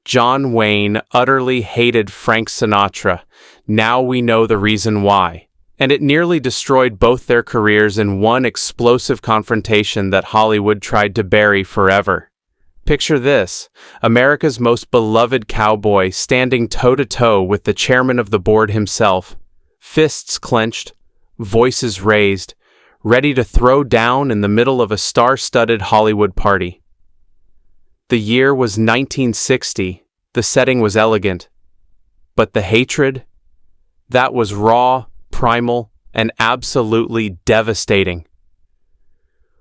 John Wayne utterly hated Frank Sinatra. Now we know the reason why. And it nearly destroyed both their careers in one explosive confrontation that Hollywood tried to bury forever. Picture this: America's most beloved cowboy standing toe-to-toe with the chairman of the board himself, fists clenched, voices raised, ready to throw down in the middle of a star-studded Hollywood party. The year was 1960. The setting was elegant. But the hatred? That was raw, primal, and absolutely devastating.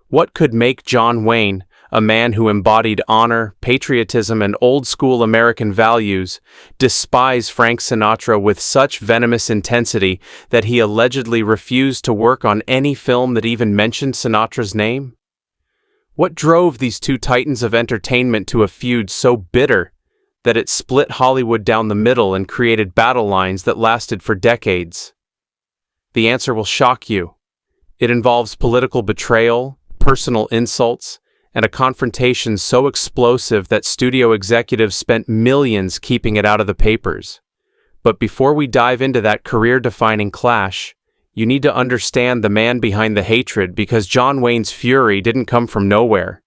What could make John Wayne, a man who embodied honor, patriotism, and old-school American values, despise Frank Sinatra with such venomous intensity that he allegedly refused to work on any film that even mentioned Sinatra's name? What drove these two titans of entertainment to a feud so bitter that it split Hollywood down the middle and created battle lines that lasted for decades? The answer will shock you. It involves political betrayal, personal insults, and a confrontation so explosive that studio executives spent millions keeping it out of the papers. But before we dive into that career-defining clash, you need to understand the man behind the hatred, because John Wayne's fury didn't come from nowhere.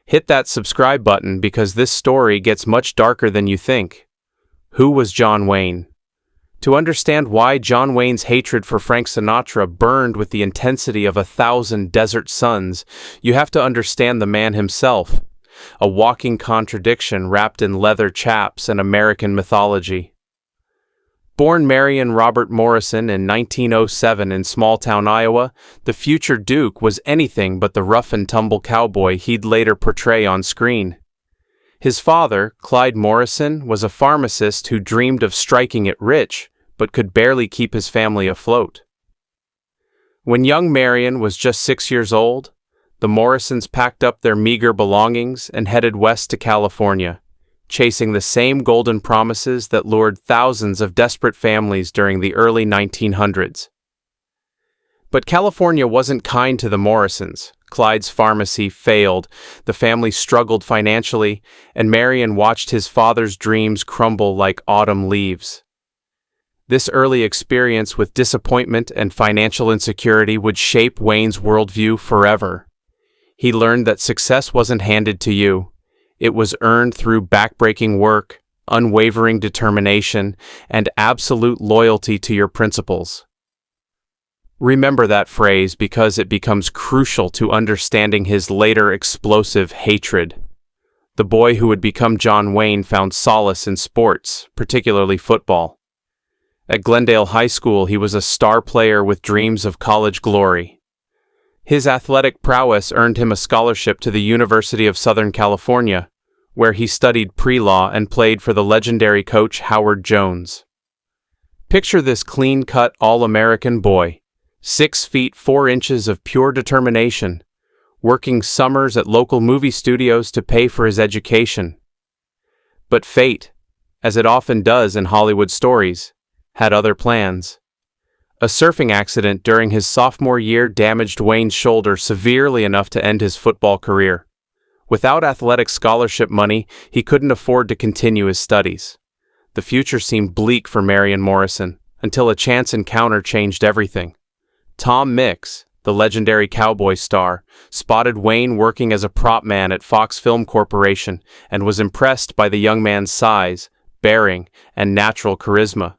Hit that subscribe button because this story gets much darker than you think. Who was John Wayne? To understand why John Wayne's hatred for Frank Sinatra burned with the intensity of 1,000 desert suns, you have to understand the man himself, a walking contradiction wrapped in leather chaps and American mythology. Born Marion Robert Morrison in 1907 in small-town Iowa, the future Duke was anything but the rough-and-tumble cowboy he'd later portray on screen. His father, Clyde Morrison, was a pharmacist who dreamed of striking it rich, but could barely keep his family afloat. When young Marion was just 6 years old, the Morrisons packed up their meager belongings and headed west to California, chasing the same golden promises that lured thousands of desperate families during the early 1900s. But California wasn't kind to the Morrisons. Clyde's pharmacy failed, the family struggled financially, and Marion watched his father's dreams crumble like autumn leaves. This early experience with disappointment and financial insecurity would shape Wayne's worldview forever. He learned that success wasn't handed to you. It was earned through backbreaking work, unwavering determination, and absolute loyalty to your principles. Remember that phrase because it becomes crucial to understanding his later explosive hatred. The boy who would become John Wayne found solace in sports, particularly football. At Glendale High School, he was a star player with dreams of college glory. His athletic prowess earned him a scholarship to the University of Southern California, where he studied pre-law and played for the legendary coach Howard Jones. Picture this clean-cut All-American boy, 6 feet 4 inches of pure determination, working summers at local movie studios to pay for his education. But fate, as it often does in Hollywood stories, had other plans. A surfing accident during his sophomore year damaged Wayne's shoulder severely enough to end his football career. Without athletic scholarship money, he couldn't afford to continue his studies. The future seemed bleak for Marion Morrison, until a chance encounter changed everything. Tom Mix, the legendary cowboy star, spotted Wayne working as a prop man at Fox Film Corporation and was impressed by the young man's size, bearing, and natural charisma.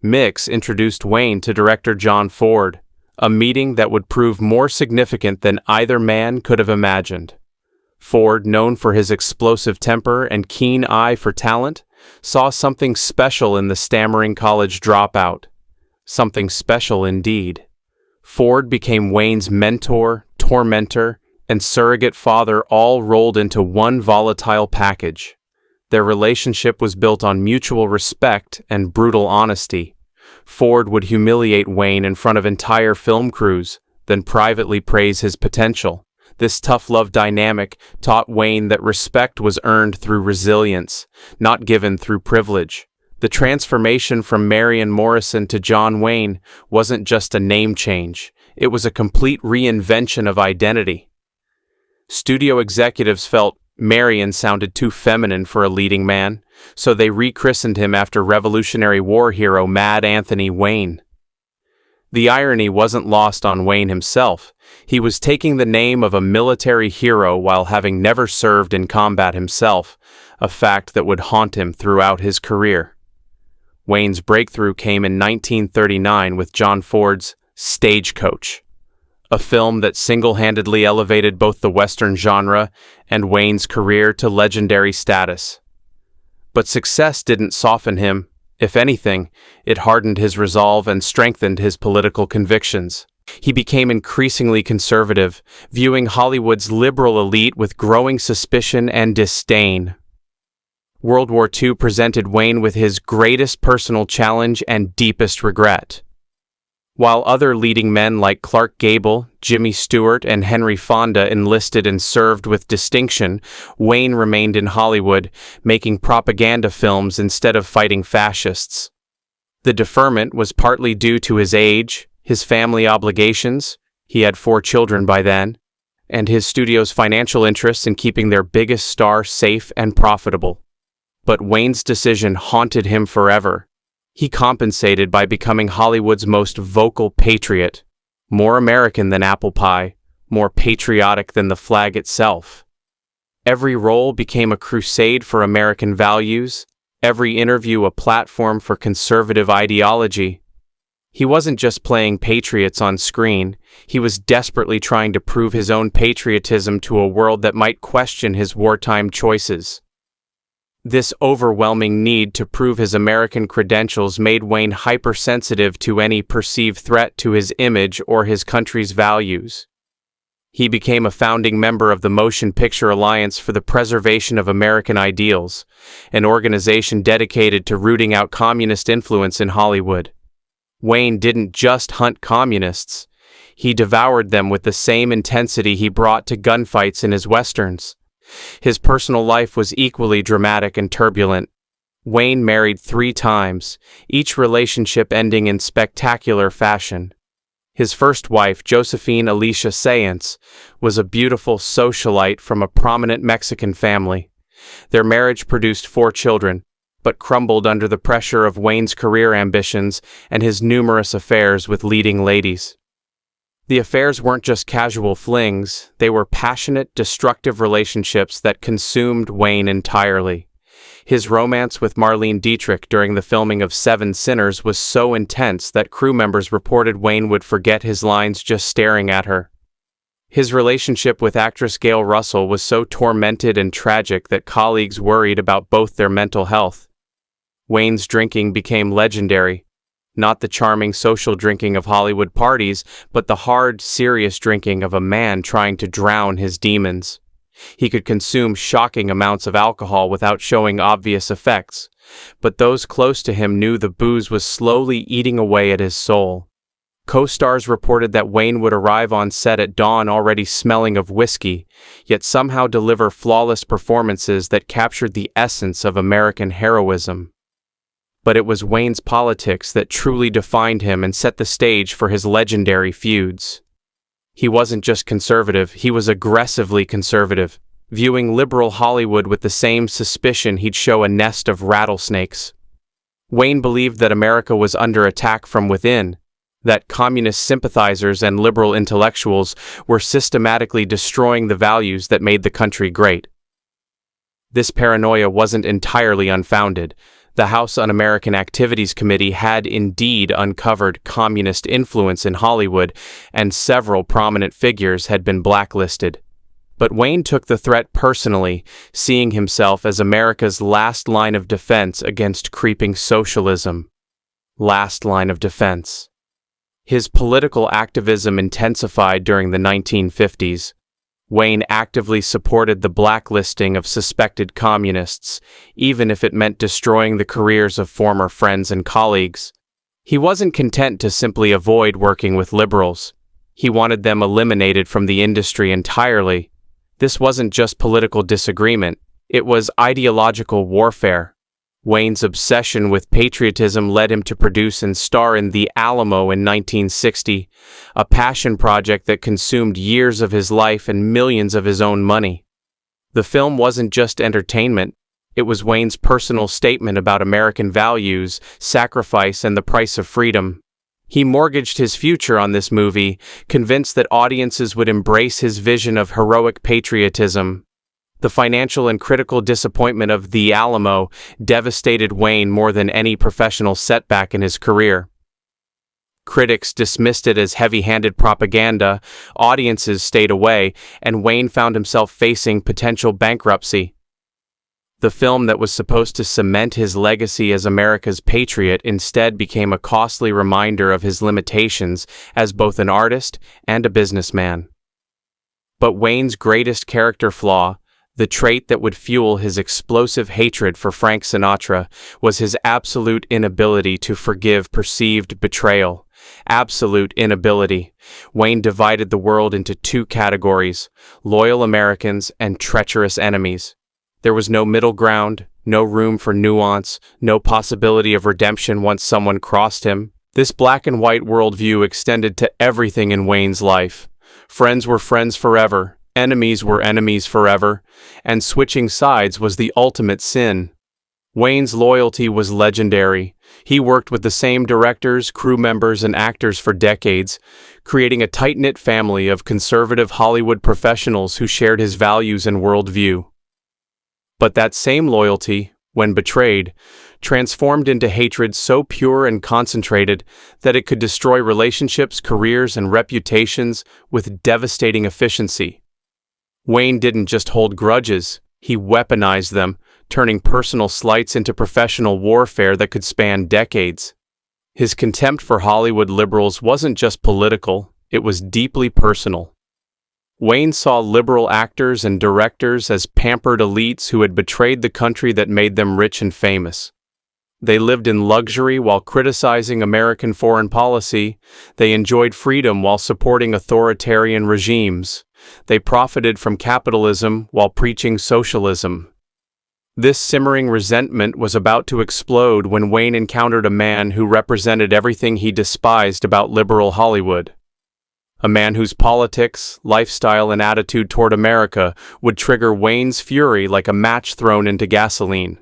Mix introduced Wayne to director John Ford, a meeting that would prove more significant than either man could have imagined. Ford, known for his explosive temper and keen eye for talent, saw something special in the stammering college dropout. Something special indeed. Ford became Wayne's mentor, tormentor, and surrogate father, all rolled into one volatile package. Their relationship was built on mutual respect and brutal honesty. Ford would humiliate Wayne in front of entire film crews, then privately praise his potential. This tough love dynamic taught Wayne that respect was earned through resilience, not given through privilege. The transformation from Marion Morrison to John Wayne wasn't just a name change, it was a complete reinvention of identity. Studio executives felt Marion sounded too feminine for a leading man, so they rechristened him after Revolutionary War hero Mad Anthony Wayne. The irony wasn't lost on Wayne himself. He was taking the name of a military hero while having never served in combat himself, a fact that would haunt him throughout his career. Wayne's breakthrough came in 1939 with John Ford's Stagecoach, a film that single-handedly elevated both the Western genre and Wayne's career to legendary status. But success didn't soften him. If anything, it hardened his resolve and strengthened his political convictions. He became increasingly conservative, viewing Hollywood's liberal elite with growing suspicion and disdain. World War II presented Wayne with his greatest personal challenge and deepest regret. While other leading men like Clark Gable, Jimmy Stewart, and Henry Fonda enlisted and served with distinction, Wayne remained in Hollywood, making propaganda films instead of fighting fascists. The deferment was partly due to his age, his family obligations — he had 4 children by then — and his studio's financial interests in keeping their biggest star safe and profitable. But Wayne's decision haunted him forever. He compensated by becoming Hollywood's most vocal patriot, more American than apple pie, more patriotic than the flag itself. Every role became a crusade for American values, every interview a platform for conservative ideology. He wasn't just playing patriots on screen, he was desperately trying to prove his own patriotism to a world that might question his wartime choices. This overwhelming need to prove his American credentials made Wayne hypersensitive to any perceived threat to his image or his country's values. He became a founding member of the Motion Picture Alliance for the Preservation of American Ideals, an organization dedicated to rooting out communist influence in Hollywood. Wayne didn't just hunt communists, he devoured them with the same intensity he brought to gunfights in his westerns. His personal life was equally dramatic and turbulent. Wayne married 3 times, each relationship ending in spectacular fashion. His first wife, Josephine Alicia Sayence, was a beautiful socialite from a prominent Mexican family. Their marriage produced 4 children, but crumbled under the pressure of Wayne's career ambitions and his numerous affairs with leading ladies. The affairs weren't just casual flings, they were passionate, destructive relationships that consumed Wayne entirely. His romance with Marlene Dietrich during the filming of 7 Sinners was so intense that crew members reported Wayne would forget his lines just staring at her. His relationship with actress Gail Russell was so tormented and tragic that colleagues worried about both their mental health. Wayne's drinking became legendary. Not the charming social drinking of Hollywood parties, but the hard, serious drinking of a man trying to drown his demons. He could consume shocking amounts of alcohol without showing obvious effects, but those close to him knew the booze was slowly eating away at his soul. Co-stars reported that Wayne would arrive on set at dawn already smelling of whiskey, yet somehow deliver flawless performances that captured the essence of American heroism. But it was Wayne's politics that truly defined him and set the stage for his legendary feuds. He wasn't just conservative, he was aggressively conservative, viewing liberal Hollywood with the same suspicion he'd show a nest of rattlesnakes. Wayne believed that America was under attack from within, that communist sympathizers and liberal intellectuals were systematically destroying the values that made the country great. This paranoia wasn't entirely unfounded. The House Un-American Activities Committee had indeed uncovered communist influence in Hollywood, and several prominent figures had been blacklisted. But Wayne took the threat personally, seeing himself as America's last line of defense against creeping socialism. Last line of defense. His political activism intensified during the 1950s. Wayne actively supported the blacklisting of suspected communists, even if it meant destroying the careers of former friends and colleagues. He wasn't content to simply avoid working with liberals. He wanted them eliminated from the industry entirely. This wasn't just political disagreement, it was ideological warfare. Wayne's obsession with patriotism led him to produce and star in The Alamo in 1960, a passion project that consumed years of his life and millions of his own money. The film wasn't just entertainment, It was Wayne's personal statement about American values, sacrifice, and the price of freedom. He mortgaged his future on this movie, convinced that audiences would embrace his vision of heroic patriotism. The financial and critical disappointment of The Alamo devastated Wayne more than any professional setback in his career. Critics dismissed it as heavy-handed propaganda, audiences stayed away, and Wayne found himself facing potential bankruptcy. The film that was supposed to cement his legacy as America's patriot instead became a costly reminder of his limitations as both an artist and a businessman. But Wayne's greatest character flaw, the trait that would fuel his explosive hatred for Frank Sinatra, was his absolute inability to forgive perceived betrayal. Absolute inability. Wayne divided the world into two categories: loyal Americans and treacherous enemies. There was no middle ground, no room for nuance, no possibility of redemption once someone crossed him. This black and white worldview extended to everything in Wayne's life. Friends were friends forever, enemies were enemies forever, and switching sides was the ultimate sin. Wayne's loyalty was legendary. He worked with the same directors, crew members, and actors for decades, creating a tight-knit family of conservative Hollywood professionals who shared his values and worldview. But that same loyalty, when betrayed, transformed into hatred so pure and concentrated that it could destroy relationships, careers, and reputations with devastating efficiency. Wayne didn't just hold grudges, he weaponized them, turning personal slights into professional warfare that could span decades. His contempt for Hollywood liberals wasn't just political, it was deeply personal. Wayne saw liberal actors and directors as pampered elites who had betrayed the country that made them rich and famous. They lived in luxury while criticizing American foreign policy. They enjoyed freedom while supporting authoritarian regimes. They profited from capitalism while preaching socialism. This simmering resentment was about to explode when Wayne encountered a man who represented everything he despised about liberal Hollywood. A man whose politics, lifestyle, and attitude toward America would trigger Wayne's fury like a match thrown into gasoline.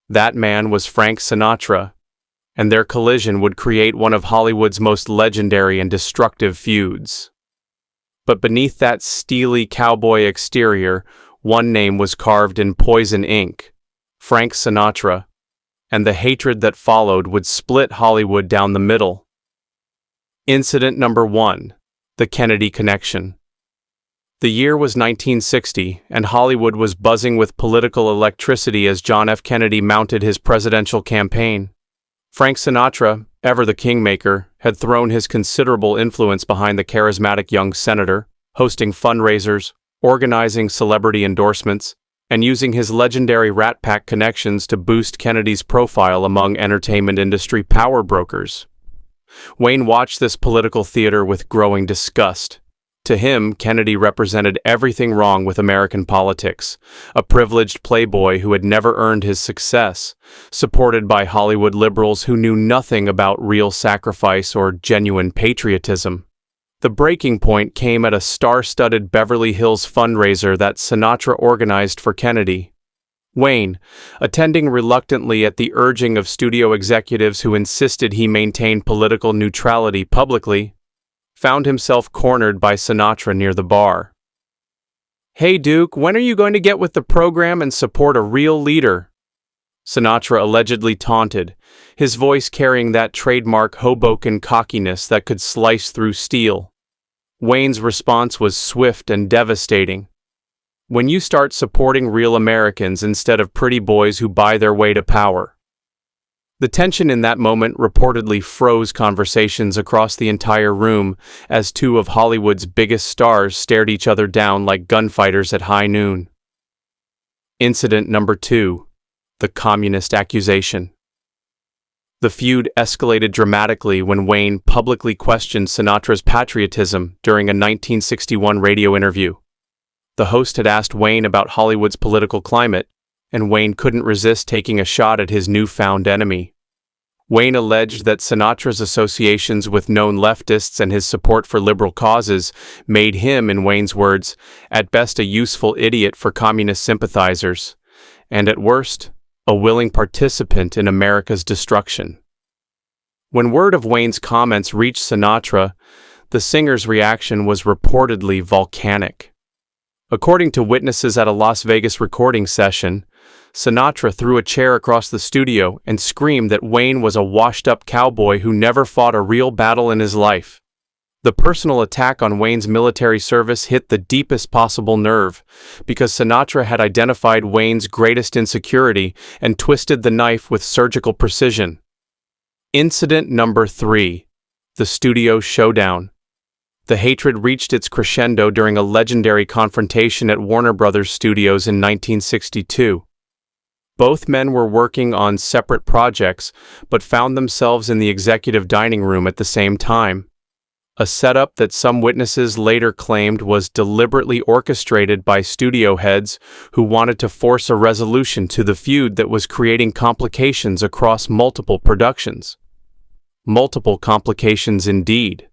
That man was Frank Sinatra, and their collision would create one of Hollywood's most legendary and destructive feuds. But beneath that steely cowboy exterior, one name was carved in poison ink: Frank Sinatra, and the hatred that followed would split Hollywood down the middle. Incident number 1: the Kennedy connection. The year was 1960, and Hollywood was buzzing with political electricity as John F. Kennedy mounted his presidential campaign. Frank Sinatra, ever the kingmaker, had thrown his considerable influence behind the charismatic young senator, hosting fundraisers, organizing celebrity endorsements, and using his legendary Rat Pack connections to boost Kennedy's profile among entertainment industry power brokers. Wayne watched this political theater with growing disgust. To him, Kennedy represented everything wrong with American politics: a privileged playboy who had never earned his success, supported by Hollywood liberals who knew nothing about real sacrifice or genuine patriotism. The breaking point came at a star-studded Beverly Hills fundraiser that Sinatra organized for Kennedy. Wayne, attending reluctantly at the urging of studio executives who insisted he maintain political neutrality publicly, found himself cornered by Sinatra near the bar. "Hey Duke, when are you going to get with the program and support a real leader?" Sinatra allegedly taunted, his voice carrying that trademark Hoboken cockiness that could slice through steel. Wayne's response was swift and devastating. "When you start supporting real Americans instead of pretty boys who buy their way to power." The tension in that moment reportedly froze conversations across the entire room as two of Hollywood's biggest stars stared each other down like gunfighters at high noon. Incident number 2: the communist accusation. The feud escalated dramatically when Wayne publicly questioned Sinatra's patriotism during a 1961 radio interview. The host had asked Wayne about Hollywood's political climate, and Wayne couldn't resist taking a shot at his newfound enemy. Wayne alleged that Sinatra's associations with known leftists and his support for liberal causes made him, in Wayne's words, at best a useful idiot for communist sympathizers, and at worst, a willing participant in America's destruction. When word of Wayne's comments reached Sinatra, the singer's reaction was reportedly volcanic. According to witnesses at a Las Vegas recording session, Sinatra threw a chair across the studio and screamed that Wayne was a washed-up cowboy who never fought a real battle in his life. The personal attack on Wayne's military service hit the deepest possible nerve, because Sinatra had identified Wayne's greatest insecurity and twisted the knife with surgical precision. Incident number 3. The Studio Showdown. The hatred reached its crescendo during a legendary confrontation at Warner Brothers Studios in 1962. Both men were working on separate projects, but found themselves in the executive dining room at the same time. A setup that some witnesses later claimed was deliberately orchestrated by studio heads who wanted to force a resolution to the feud that was creating complications across multiple productions. Multiple complications indeed.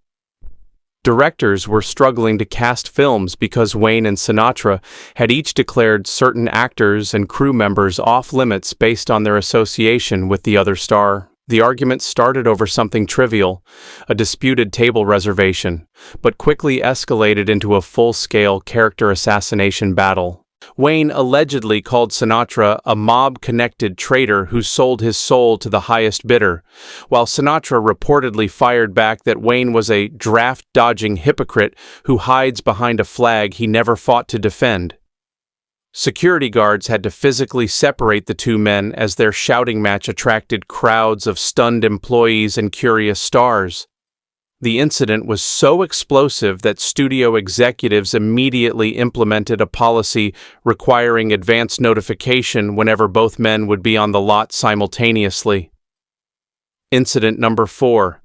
Directors were struggling to cast films because Wayne and Sinatra had each declared certain actors and crew members off-limits based on their association with the other star. The argument started over something trivial, a disputed table reservation, but quickly escalated into a full-scale character assassination battle. Wayne allegedly called Sinatra a mob-connected traitor who sold his soul to the highest bidder, while Sinatra reportedly fired back that Wayne was a draft-dodging hypocrite who hides behind a flag he never fought to defend. Security guards had to physically separate the two men as their shouting match attracted crowds of stunned employees and curious stars. The incident was so explosive that studio executives immediately implemented a policy requiring advance notification whenever both men would be on the lot simultaneously. Incident number 4.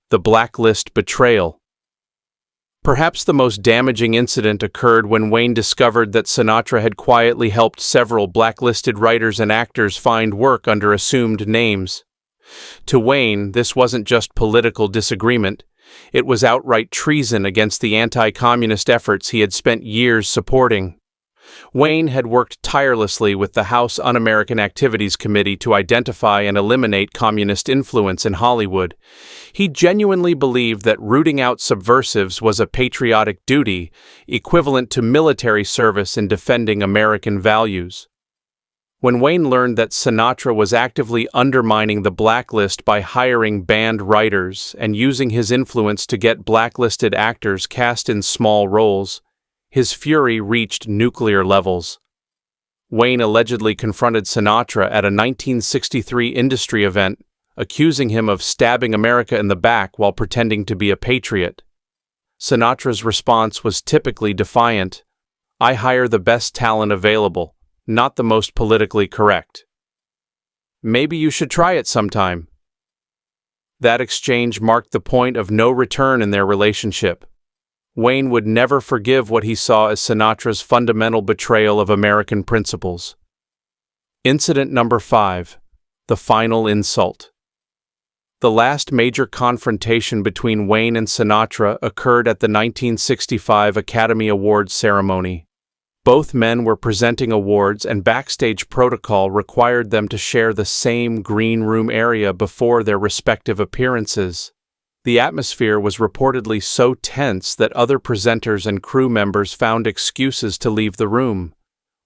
The Blacklist Betrayal. Perhaps the most damaging incident occurred when Wayne discovered that Sinatra had quietly helped several blacklisted writers and actors find work under assumed names. To Wayne, this wasn't just political disagreement. It was outright treason against the anti-communist efforts he had spent years supporting. Wayne had worked tirelessly with the House Un-American Activities Committee to identify and eliminate communist influence in Hollywood. He genuinely believed that rooting out subversives was a patriotic duty, equivalent to military service in defending American values. When Wayne learned that Sinatra was actively undermining the blacklist by hiring banned writers and using his influence to get blacklisted actors cast in small roles, his fury reached nuclear levels. Wayne allegedly confronted Sinatra at a 1963 industry event, accusing him of stabbing America in the back while pretending to be a patriot. Sinatra's response was typically defiant. "I hire the best talent available, not the most politically correct. Maybe you should try it sometime." That exchange marked the point of no return in their relationship. Wayne would never forgive what he saw as Sinatra's fundamental betrayal of American principles. Incident number 5. The Final Insult. The last major confrontation between Wayne and Sinatra occurred at the 1965 Academy Awards ceremony. Both men were presenting awards, and backstage protocol required them to share the same green room area before their respective appearances. The atmosphere was reportedly so tense that other presenters and crew members found excuses to leave the room.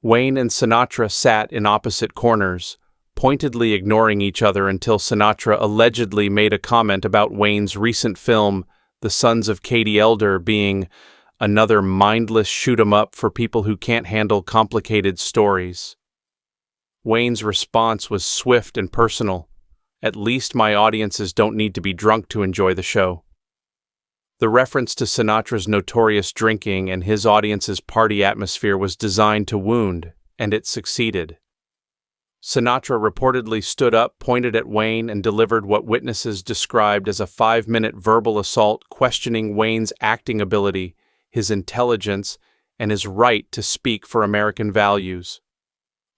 Wayne and Sinatra sat in opposite corners, pointedly ignoring each other until Sinatra allegedly made a comment about Wayne's recent film, The Sons of Katie Elder, being another mindless shoot-'em-up for people who can't handle complicated stories. Wayne's response was swift and personal. "At least my audiences don't need to be drunk to enjoy the show." The reference to Sinatra's notorious drinking and his audience's party atmosphere was designed to wound, and it succeeded. Sinatra reportedly stood up, pointed at Wayne, and delivered what witnesses described as a 5-minute verbal assault questioning Wayne's acting ability, his intelligence, and his right to speak for American values.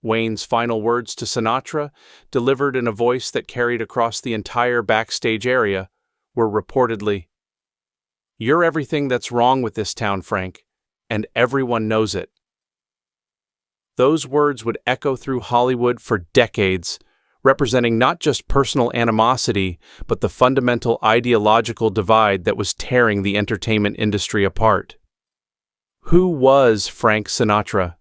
Wayne's final words to Sinatra, delivered in a voice that carried across the entire backstage area, were reportedly, "You're everything that's wrong with this town, Frank, and everyone knows it." Those words would echo through Hollywood for decades, representing not just personal animosity, but the fundamental ideological divide that was tearing the entertainment industry apart. Who was Frank Sinatra?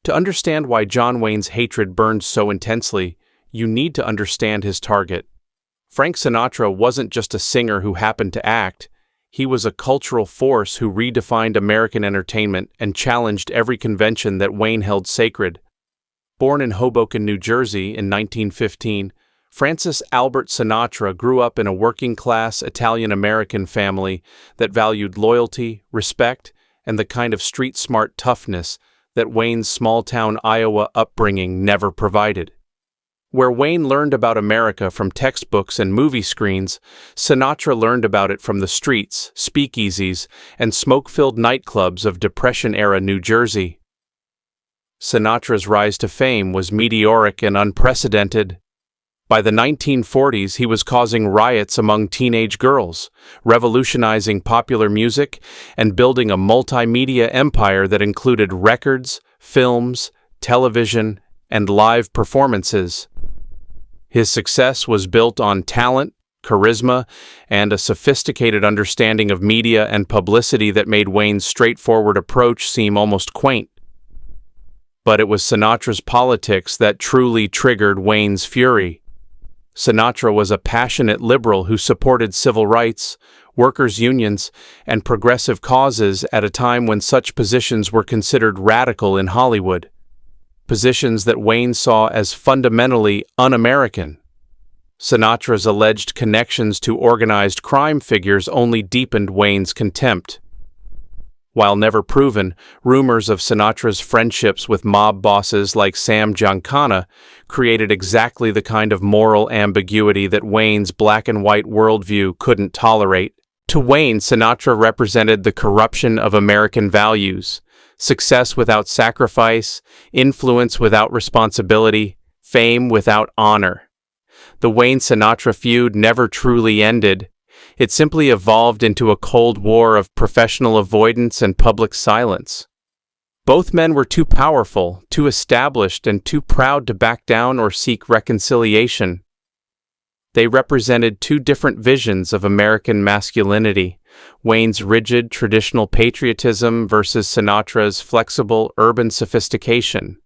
To understand why John Wayne's hatred burned so intensely, you need to understand his target. Frank Sinatra wasn't just a singer who happened to act. He was a cultural force who redefined American entertainment and challenged every convention that Wayne held sacred. Born in Hoboken, New Jersey in 1915, Francis Albert Sinatra grew up in a working-class Italian-American family that valued loyalty, respect, and the kind of street-smart toughness that Wayne's small-town Iowa upbringing never provided. Where Wayne learned about America from textbooks and movie screens, Sinatra learned about it from the streets, speakeasies, and smoke-filled nightclubs of Depression-era New Jersey. Sinatra's rise to fame was meteoric and unprecedented. By the 1940s, he was causing riots among teenage girls, revolutionizing popular music, and building a multimedia empire that included records, films, television, and live performances. His success was built on talent, charisma, and a sophisticated understanding of media and publicity that made Wayne's straightforward approach seem almost quaint. But it was Sinatra's politics that truly triggered Wayne's fury. Sinatra was a passionate liberal who supported civil rights, workers' unions, and progressive causes at a time when such positions were considered radical in Hollywood. Positions that Wayne saw as fundamentally un-American. Sinatra's alleged connections to organized crime figures only deepened Wayne's contempt. While never proven, rumors of Sinatra's friendships with mob bosses like Sam Giancana created exactly the kind of moral ambiguity that Wayne's black-and-white worldview couldn't tolerate. To Wayne, Sinatra represented the corruption of American values: success without sacrifice, influence without responsibility, fame without honor. The Wayne-Sinatra feud never truly ended. It simply evolved into a cold war of professional avoidance and public silence. Both men were too powerful, too established, and too proud to back down or seek reconciliation. They represented two different visions of American masculinity: Wayne's rigid, traditional patriotism versus Sinatra's flexible, urban sophistication.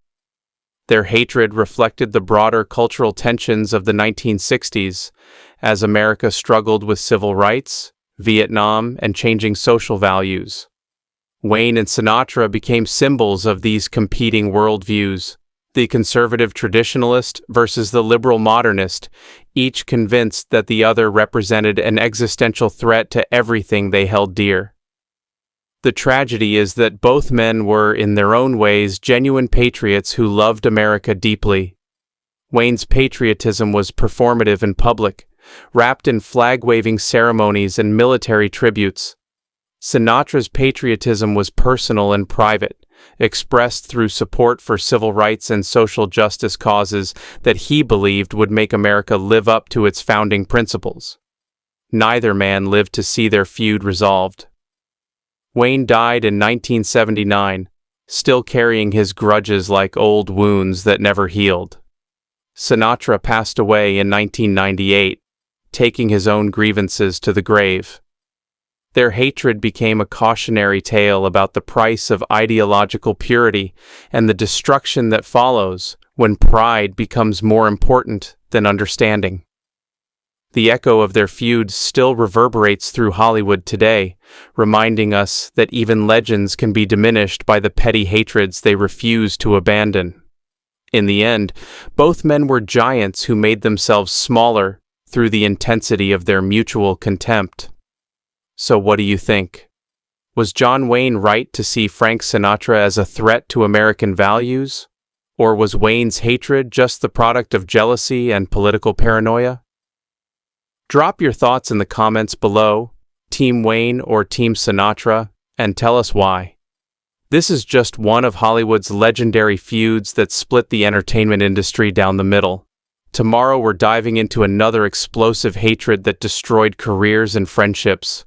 Their hatred reflected the broader cultural tensions of the 1960s, as America struggled with civil rights, Vietnam, and changing social values. Wayne and Sinatra became symbols of these competing worldviews: the conservative traditionalist versus the liberal modernist, each convinced that the other represented an existential threat to everything they held dear. The tragedy is that both men were, in their own ways, genuine patriots who loved America deeply. Wayne's patriotism was performative and public, wrapped in flag-waving ceremonies and military tributes. Sinatra's patriotism was personal and private, expressed through support for civil rights and social justice causes that he believed would make America live up to its founding principles. Neither man lived to see their feud resolved. Wayne died in 1979, still carrying his grudges like old wounds that never healed. Sinatra passed away in 1998, taking his own grievances to the grave. Their hatred became a cautionary tale about the price of ideological purity and the destruction that follows when pride becomes more important than understanding. The echo of their feud still reverberates through Hollywood today, reminding us that even legends can be diminished by the petty hatreds they refuse to abandon. In the end, both men were giants who made themselves smaller through the intensity of their mutual contempt. So what do you think? Was John Wayne right to see Frank Sinatra as a threat to American values? Or was Wayne's hatred just the product of jealousy and political paranoia? Drop your thoughts in the comments below, Team Wayne or Team Sinatra, and tell us why. This is just one of Hollywood's legendary feuds that split the entertainment industry down the middle. Tomorrow we're diving into another explosive hatred that destroyed careers and friendships.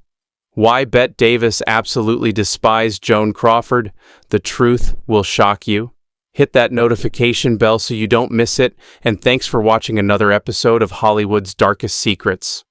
Why Bette Davis absolutely despised Joan Crawford? The truth will shock you. Hit that notification bell so you don't miss it, and thanks for watching another episode of Hollywood's Darkest Secrets.